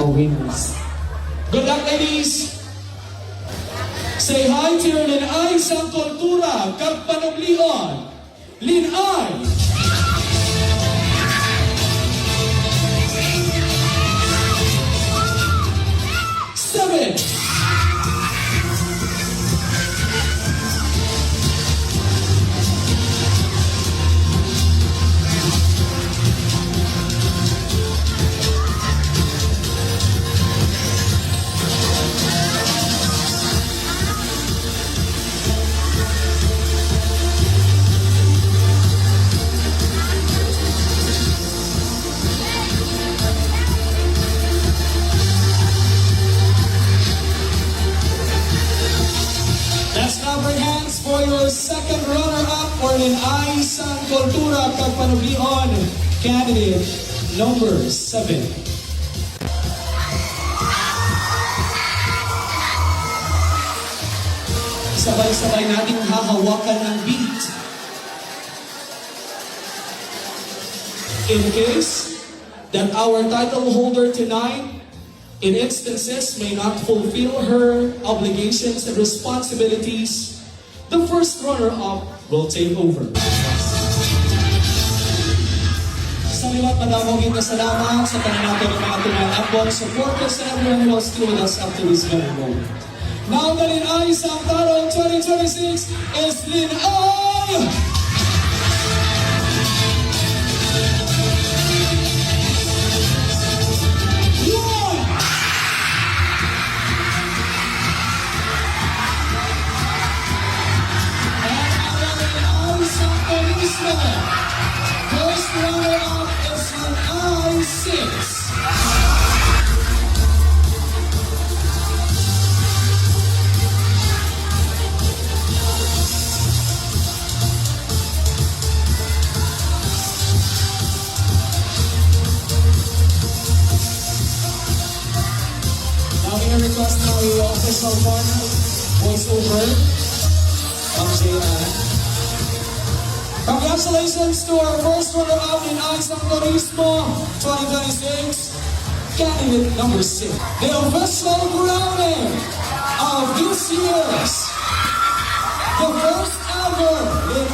winners. Good luck, ladies! Say hi to your Linay sa Kultura, kag Panublion. Linay! Seven! Let's clap our hands for your second runner-up for Linay Sang Kultura kag Panublion, candidate number 7. Sabay-sabay nating hahawakan ng beat. In case that our title holder tonight in instances may not fulfill her obligations and responsibilities, the first runner-up will take over. Sa liwat madamogin na salamat sa tananato ng mga tumalakbong supporters and everyone who will stay with us up to this very moment. Now the Linay Sang Tarong 2026 is Linay! First runner-up is Linay 6. Now we request our official partner, voiceover, Congratulations to our first runner-up in Sang Turismo 2026, candidate number 6. The official crowning of this year's, the first ever in